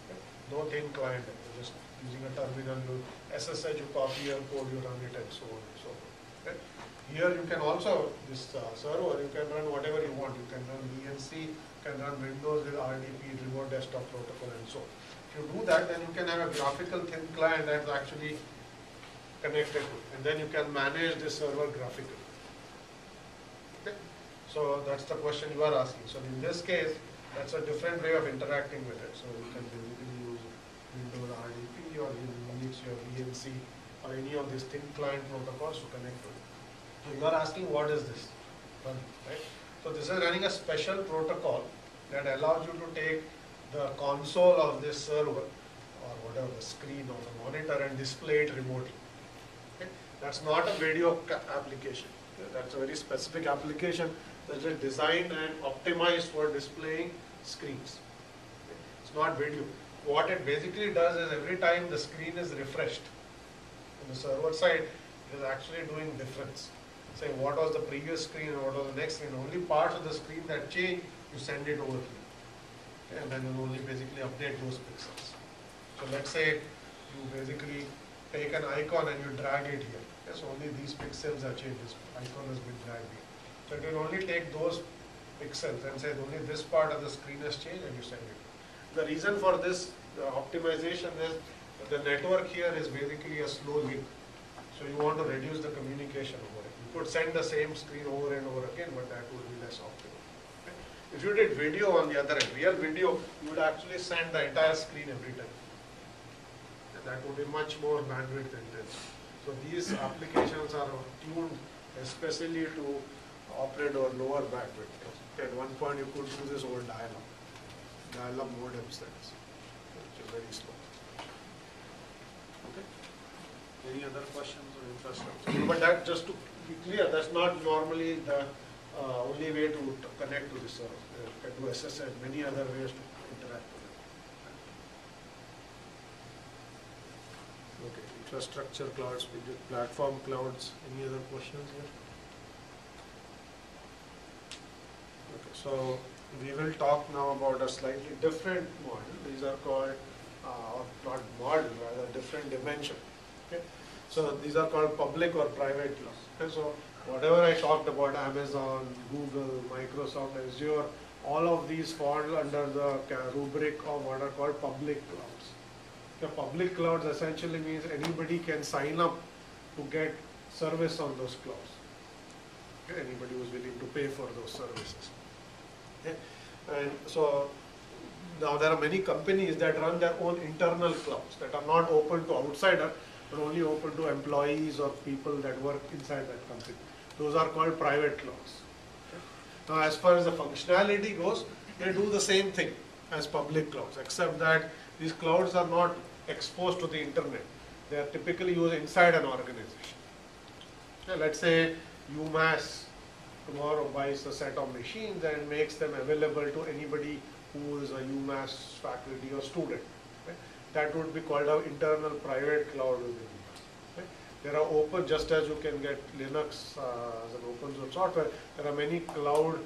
Okay? No thin client. You're just using a terminal. You SSH, you copy your code, you run it, and so on and so on. Okay? Here you can also, this server, you can run whatever you want. You can run VNC, you can run Windows with RDP, Remote Desktop Protocol, and so on. If you do that, then you can have a graphical thin client that's actually connected to it. And then you can manage this server graphically. Okay? So that's the question you are asking. So in this case, that's a different way of interacting with it. So you can basically use Windows RDP or Unix or VNC or any of these thin client protocols to connect to it. So you are asking what is this? Right? So this is running a special protocol that allows you to take the console of this server or whatever, the screen or the monitor, and display it remotely. Okay? That's not a video application. That's a very specific application that is designed and optimized for displaying screens. Okay? It's not video. What it basically does is every time the screen is refreshed on the server side, it is actually doing difference. Say what was the previous screen and what was the next screen. Only parts of the screen that change, you send it over here. Okay? And then you only basically update those pixels. So let's say you basically take an icon and you drag it here. Yes, only these pixels are changed. This icon has been dragged here. So it will only take those pixels and say only this part of the screen has changed, and you send it. The reason for this optimization is the network here is basically a slow link. So you want to reduce the communication over it. You could send the same screen over and over again, but that would be less optimal. Okay? If you did video on the other end, real video, you would actually send the entire screen every time. And that would be much more bandwidth intensive. So these applications are tuned especially to operate over lower bandwidth. At one point you could do this over dial-up modems, that is, which is very slow. Okay. Any other questions on infrastructure? But that, just to be clear, that's not normally the only way to connect to the server. You can do SSH, many other ways to interact with it. Okay, infrastructure clouds, platform clouds. Any other questions here? Okay, so we will talk now about a slightly different model. These are called, or not model, rather different dimension. Okay, so these are called public or private clouds. Okay, so whatever I talked about, Amazon, Google, Microsoft, Azure, all of these fall under the rubric of what are called public clouds. The public clouds essentially means anybody can sign up to get service on those clouds. Okay, anybody who is willing to pay for those services. Okay. And so now there are many companies that run their own internal clouds that are not open to outsider, but only open to employees or people that work inside that company. Those are called private clouds. Okay. Now as far as the functionality goes, they do the same thing as public clouds, except that these clouds are not exposed to the internet. They are typically used inside an organization. Okay, let's say UMass tomorrow buys a set of machines and makes them available to anybody who is a UMass faculty or student. Okay? That would be called an internal private cloud within UMass. Okay? There are open, just as you can get Linux as an open source software, there are many cloud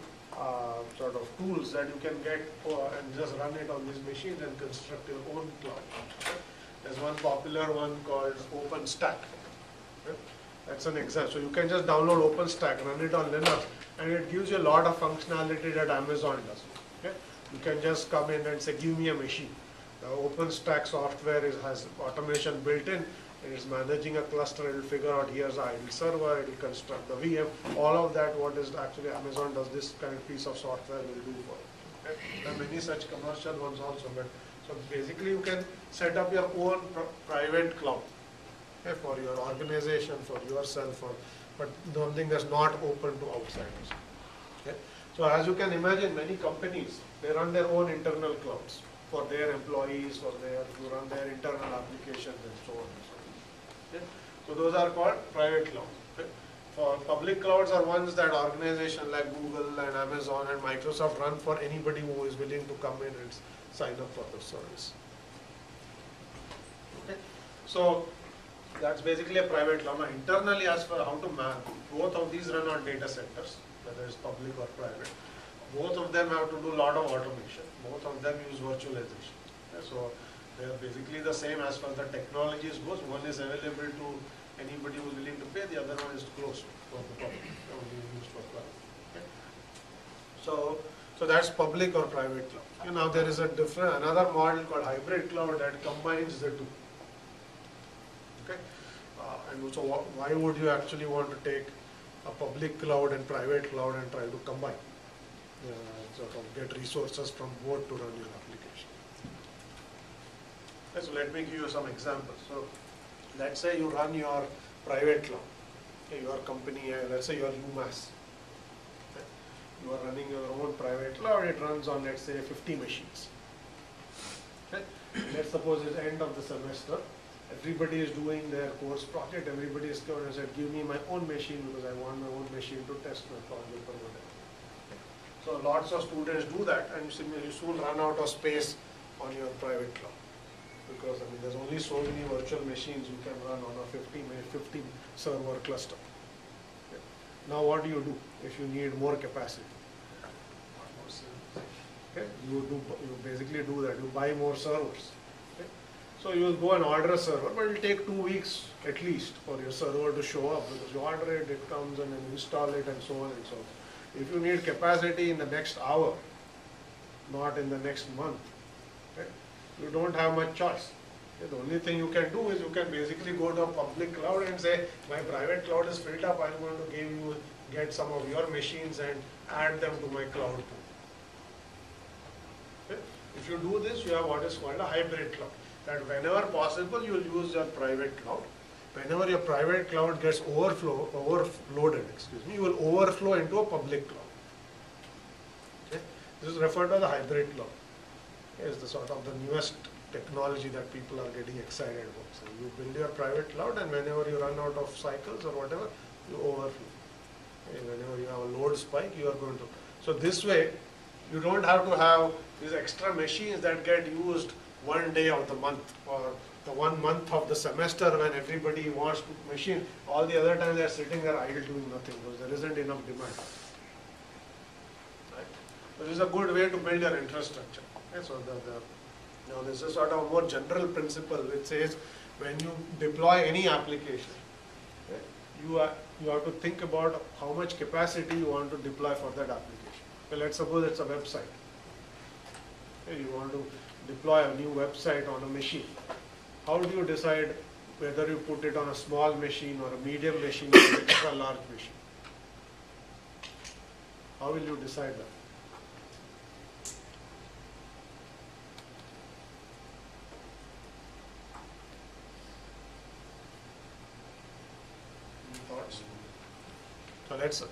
sort of tools that you can get and just run it on these machines and construct your own cloud. Okay? There's one popular one called OpenStack. Okay? That's an example. So you can just download OpenStack, run it on Linux, and it gives you a lot of functionality that Amazon does. Okay? You can just come in and say, give me a machine. The OpenStack software has automation built in. It is managing a cluster. It will figure out here's the idle server. It will construct the VM. All of that, what is actually Amazon does this kind of piece of software will do for it. Okay? There are many such commercial ones also. But so basically, you can set up your own private cloud. Okay, for your organization, for yourself, but something that's not open to outsiders. Okay? So as you can imagine, many companies, they run their own internal clouds for their employees, to run their internal applications and so on and so on. Okay? So those are called private clouds. Okay? For public clouds are ones that organizations like Google and Amazon and Microsoft run for anybody who is willing to come in and sign up for the service. Okay? So that's basically a private cloud. Now, internally, as for how to manage, both of these run on data centers, whether it's public or private. Both of them have to do a lot of automation. Both of them use virtualization. Okay, so they are basically the same as far as the technologies goes. One is available to anybody who is willing to pay. The other one is closed for the public, only used for private. Okay. So that's public or private cloud. Okay, now there is another model called hybrid cloud that combines the two. Okay. And so why would you actually want to take a public cloud and private cloud and try to combine? Sort of get resources from both to run your application. Okay, so let me give you some examples. So let's say you run your private cloud. Okay, your company, let's say you are UMass. Okay. You are running your own private cloud. It runs on, let's say, 50 machines. Okay. Let's suppose it's end of the semester. Everybody is doing their course project. Everybody is going and said, give me my own machine because I want my own machine to test my project or whatever. So lots of students do that, and you soon run out of space on your private cloud. Because there's only so many virtual machines you can run on a 50 server cluster. Okay. Now what do you do if you need more capacity? Okay. You basically do that. You buy more servers. Okay. So you will go and order a server, but it will take 2 weeks at least for your server to show up, because you order it, it comes and then install it and so on and so on. If you need capacity in the next hour, not in the next month, okay, you don't have much choice. Okay, the only thing you can do is you can basically go to a public cloud and say, my private cloud is filled up, I'm going to get some of your machines and add them to my cloud pool. Okay? If you do this, you have what is called a hybrid cloud. That whenever possible, you will use your private cloud. Whenever your private cloud gets overloaded, you will overflow into a public cloud. Okay? This is referred to as the hybrid cloud. It's the sort of the newest technology that people are getting excited about. So you build your private cloud, and whenever you run out of cycles or whatever, you overflow. Okay? Whenever you have a load spike, you are going to. So this way, you don't have to have these extra machines that get used one day of the month or the 1 month of the semester when everybody wants to machine. All the other time they are sitting there idle doing nothing because there isn't enough demand. Right? So this is a good way to build your infrastructure. Okay? So now this is sort of a more general principle which says when you deploy any application, okay, you have to think about how much capacity you want to deploy for that application. Okay, let's suppose it's a website. Okay, you want to deploy a new website on a machine. How do you decide whether you put it on a small machine or a medium machine or a large machine? How will you decide that? Any thoughts? So let's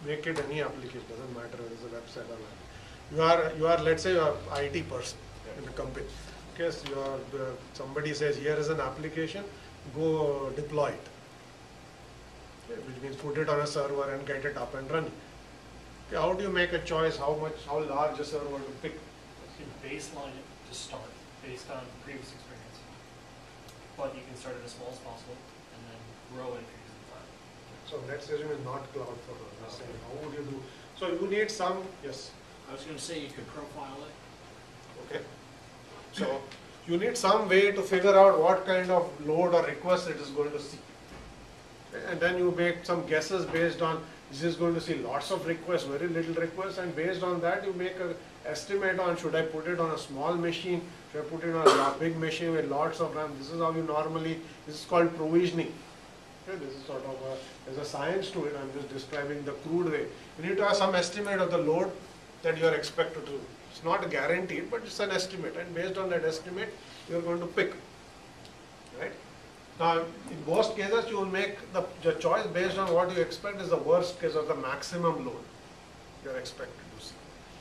make it any application, doesn't matter whether it's a website or not. You are let's say you are IT person in a company. Okay, so you are, somebody says here is an application, go deploy it. Okay, which means put it on a server and get it up and running. Okay, how do you make a choice? How large a server to pick? You can baseline it to start based on previous experience. But you can start it as small as possible and then grow it if you're using cloud. So let's assume it's not cloud for us. How would you do? So you need some, yes. I was gonna say you could profile it. Okay. So you need some way to figure out what kind of load or request it is going to see. And then you make some guesses based on this is going to see lots of requests, very little requests, and based on that you make an estimate on should I put it on a small machine, should I put it on a big machine with lots of RAM. This is how you normally, this is called provisioning. Okay, this is sort of there's a science to it. I'm just describing the crude way. You need to have some estimate of the load that you are expected to do. It's not guaranteed, but it's an estimate, and based on that estimate, you are going to pick. Right? Now, in most cases, you will make the choice based on what you expect is the worst case or the maximum load you are expected to see.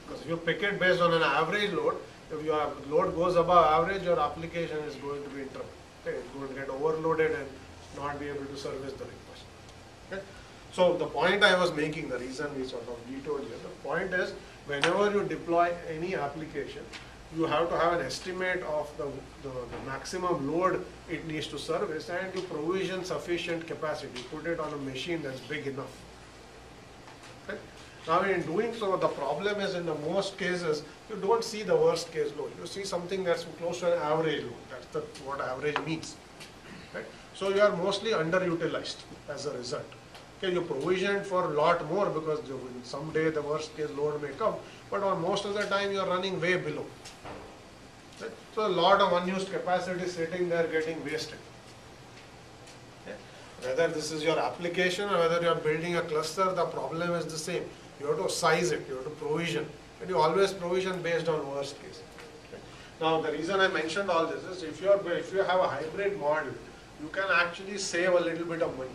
Because if you pick it based on an average load, if your load goes above average, your application is going to be in trouble. Okay, it's going to get overloaded and not be able to service the request. Okay? So the point I was making, the reason we sort of detoured here, the point is whenever you deploy any application, you have to have an estimate of the maximum load it needs to service, and you provision sufficient capacity. Put it on a machine that's big enough. Okay? Now in doing so, the problem is in the most cases, you don't see the worst case load. You see something that's close to an average load. That's what average means. Right? So you are mostly underutilized as a result. Okay, you provisioned for a lot more because someday the worst case load may come, but on most of the time you are running way below. Right? So a lot of unused capacity sitting there getting wasted. Okay? Whether this is your application or whether you are building a cluster, the problem is the same. You have to size it, you have to provision, and you always provision based on worst case. Okay? Now the reason I mentioned all this is if you have a hybrid model, you can actually save a little bit of money.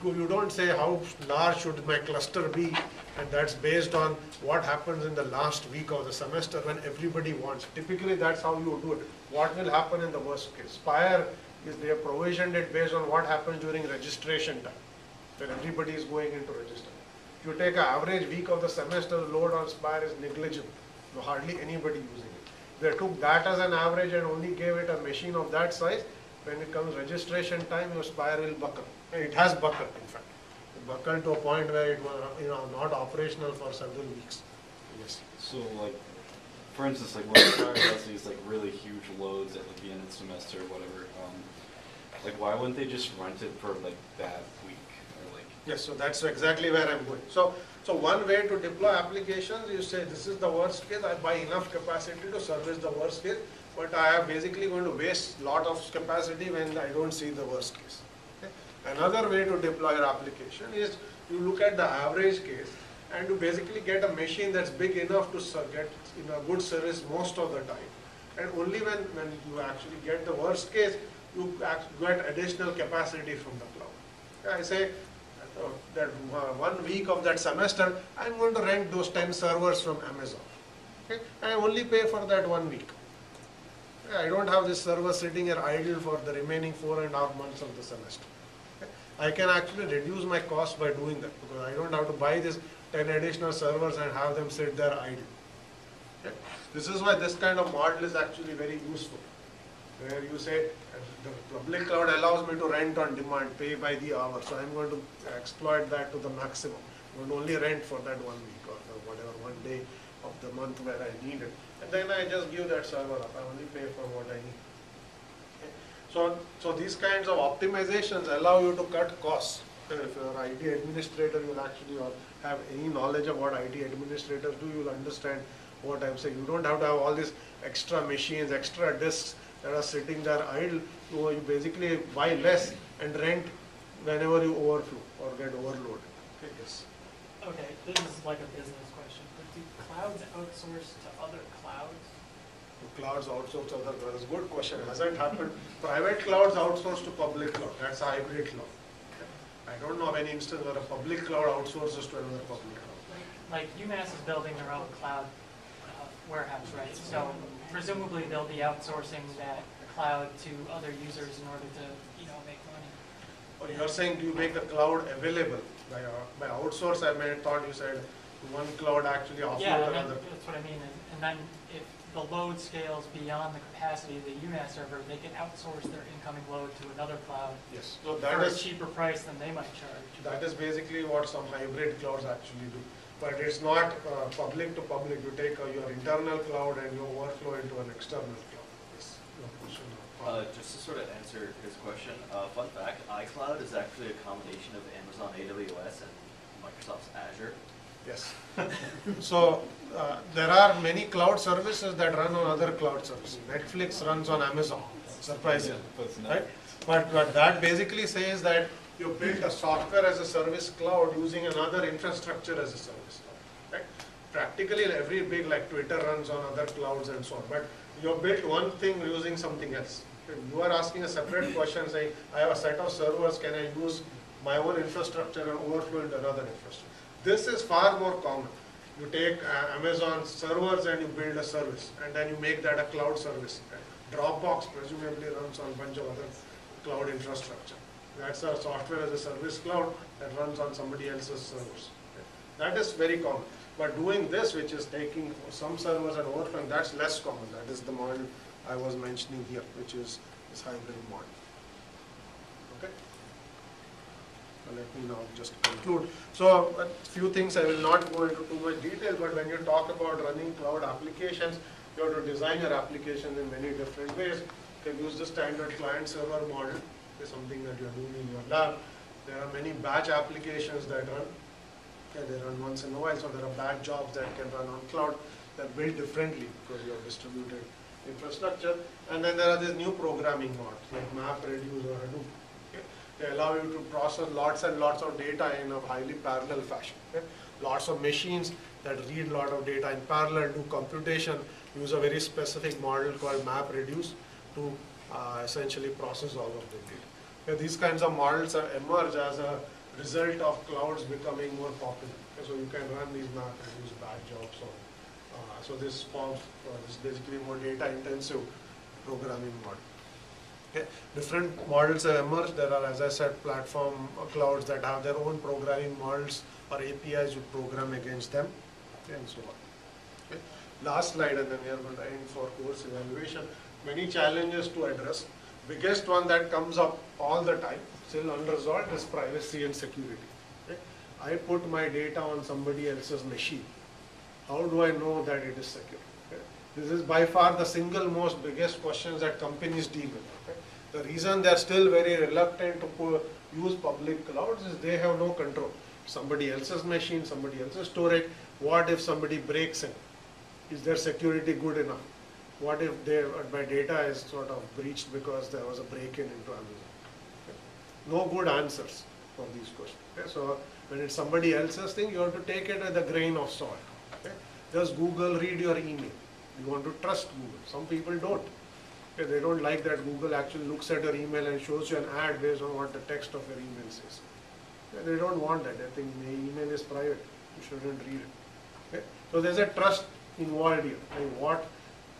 You don't say how large should my cluster be, and that's based on what happens in the last week of the semester when everybody wants. Typically that's how you do it. What will happen in the worst case? Spire is they have provisioned it based on what happens during registration time, when everybody is going into register. If you take an average week of the semester, the load on Spire is negligible. Hardly anybody using it. They took that as an average and only gave it a machine of that size. When it comes registration time, your Spire will buckle. And it has buckled, in fact. It buckled to a point where it was not operational for several weeks. Yes. So like, for instance, like when Spire has these like really huge loads at like the end of the semester or whatever, like why wouldn't they just rent it for like that week or like? Yes, so that's exactly where I'm going. So one way to deploy applications, you say this is the worst case, I buy enough capacity to service the worst case, but I am basically going to waste a lot of capacity when I don't see the worst case. Okay? Another way to deploy your application is you look at the average case and you basically get a machine that's big enough to get in a good service most of the time. And only when you actually get the worst case, you get additional capacity from the cloud. I say that 1 week of that semester, I'm going to rent those 10 servers from Amazon. Okay? I only pay for that 1 week. I don't have this server sitting here idle for the remaining 4.5 months of the semester. Okay? I can actually reduce my cost by doing that because I don't have to buy these 10 additional servers and have them sit there idle. Okay? This is why this kind of model is actually very useful, where you say the public cloud allows me to rent on demand, pay by the hour, so I'm going to exploit that to the maximum. I'm going to only rent for that 1 week or whatever, 1 day of the month where I need it. And then I just give that server up. I only pay for what I need. Okay. So these kinds of optimizations allow you to cut costs. If you're an IT administrator, you'll actually have any knowledge of what IT administrators do, you'll understand what I'm saying. You don't have to have all these extra machines, extra disks that are sitting there idle. You basically buy less and rent whenever you overflow or get overloaded. Okay, yes. Okay, this is like a business question, but do clouds outsource to other clouds? Clouds outsource to other clouds. Good question. Hasn't happened. Private clouds outsource to public cloud. That's a hybrid cloud. I don't know of any instance where a public cloud outsources to another public cloud. Like UMass is building their own cloud warehouse, right? So presumably they'll be outsourcing that cloud to other users in order to, make money. Or you're saying you make the cloud available by outsource? Thought you said one cloud actually offload Yeah, I mean, another. that's what I mean. And then if the load scales beyond the capacity of the UMass server, they can outsource their incoming load to another cloud Yes. So for that a is cheaper price than they might charge. that is basically what some hybrid clouds actually do. But it's not public to public. You take your internal cloud and you overflow into an external cloud. Yes. Your question. Just to sort of answer his question, fun fact, iCloud is actually a combination of Amazon AWS and Microsoft's Azure. Yes. So there are many cloud services that run on other cloud services. Netflix runs on Amazon, surprisingly, But it's not. right? But that basically says that you built a software as a service cloud using another infrastructure as a service cloud, right? Practically every big, like Twitter runs on other clouds and so on. But you built one thing using something else. You are asking a separate question saying, I have a set of servers, can I use my own infrastructure and overflow into another infrastructure? This is far more common. You take Amazon servers and you build a service, and then you make that a cloud service. Dropbox presumably runs on a bunch of other cloud infrastructure. That's a software as a service cloud that runs on somebody else's servers. That is very common. But doing this, which is taking some servers and overflowing, that's less common. That is the model I was mentioning here, which is this hybrid model. Okay. Let me now just conclude. So a few things I will not go into too much detail, but when you talk about running cloud applications, you have to design your application in many different ways. You can use the standard client server model. It's something that you're doing in your lab. There are many batch applications that run. Okay, they run once in a while, so there are batch jobs that can run on cloud. They're built differently because you have distributed infrastructure. And then there are these new programming mods like MapReduce or Hadoop. They allow you to process lots and lots of data in a highly parallel fashion. Okay? Lots of machines that read a lot of data in parallel, do computation, use a very specific model called MapReduce to essentially process all of the data. Okay? These kinds of models emerge as a result of clouds becoming more popular. Okay? So you can run these MapReduce batch jobs. So this forms this basically more data intensive programming model. Okay. Different models have emerged. There are, as I said, platform clouds that have their own programming models or APIs you program against them, okay, and so on. Okay. Last slide, and then we are going to end for course evaluation. Many challenges to address. Biggest one that comes up all the time, still unresolved, is privacy and security. Okay. I put my data on somebody else's machine. How do I know that it is secure? Okay. This is by far the single most biggest questions that companies deal with. Okay. The reason they are still very reluctant to use public clouds is they have no control. Somebody else's machine, somebody else's storage. What if somebody breaks in? Is their security good enough? What if my data is sort of breached because there was a break-in into Amazon? Okay. No good answers for these questions. Okay. So when it's somebody else's thing, you have to take it with a grain of salt. Okay. Just Google, read your email. You want to trust Google. Some people don't. Okay, they don't like that Google actually looks at your email and shows you an ad based on what the text of your email says. Okay, they don't want that. They think the email is private. You shouldn't read it. Okay? So there's a trust involved here. Like what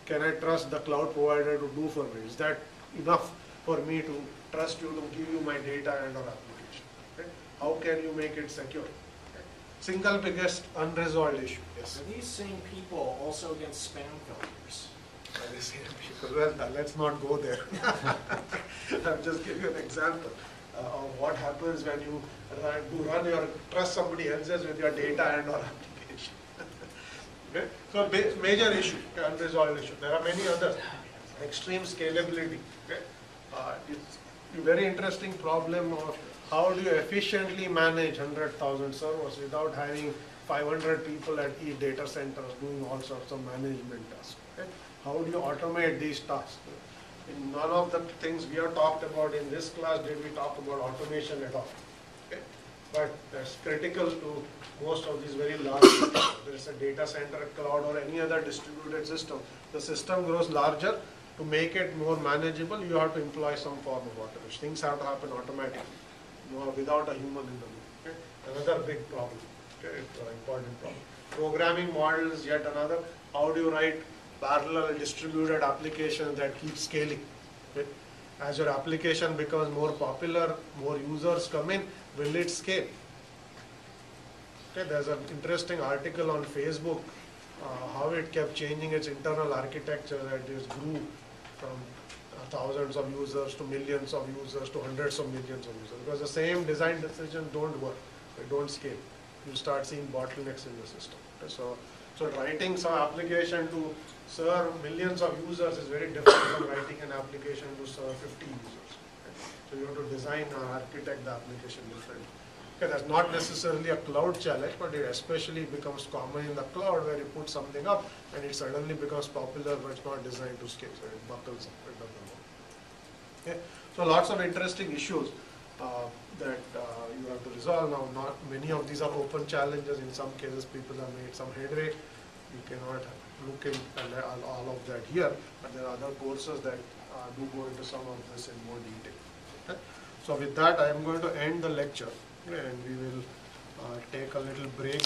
can I trust the cloud provider to do for me? Is that enough for me to trust you to give you my data and or application? Okay? How can you make it secure? Okay? Single biggest unresolved issue. Yes. Are these same people also against spam filters? By the same people. Well, let's not go there. I'll just give you an example of what happens when you run your trust somebody else's with your data and or application. Okay? So major issue, unresolved issue. There are many others. Extreme scalability. Okay? It's a very interesting problem of how do you efficiently manage 100,000 servers without having 500 people at each data center doing all sorts of management tasks. Okay? How do you automate these tasks? In none of the things we have talked about in this class did we talk about automation at all. Okay? but that's critical to most of these very large systems. There is a data center, cloud, or any other distributed system. The system grows larger. To make it more manageable, you have to employ some form of automation. Things have to happen automatically, without a human in the loop. Okay? Another big problem. Okay? It's an important problem. Programming models, yet another. How do you write parallel distributed applications that keep scaling? Okay? As your application becomes more popular, more users come in, will it scale? Okay, there's an interesting article on Facebook, how it kept changing its internal architecture, that it grew from thousands of users to millions of users to hundreds of millions of users. Because the same design decisions don't work, they don't scale. You start seeing bottlenecks in the system. Okay, so writing some application to serve millions of users is very different from writing an application to serve 50 users. Okay? So you have to design or architect the application differently. Okay, that's not necessarily a cloud challenge, but it especially becomes common in the cloud where you put something up and it suddenly becomes popular, but it's not designed to scale, so it buckles up, it doesn't work. Okay? So lots of interesting issues that you have to resolve. Now, not many of these are open challenges. In some cases, people have made some headway. You cannot look in all of that here, but there are other courses that do go into some of this in more detail. Okay? So with that, I am going to end the lecture, and we will take a little break.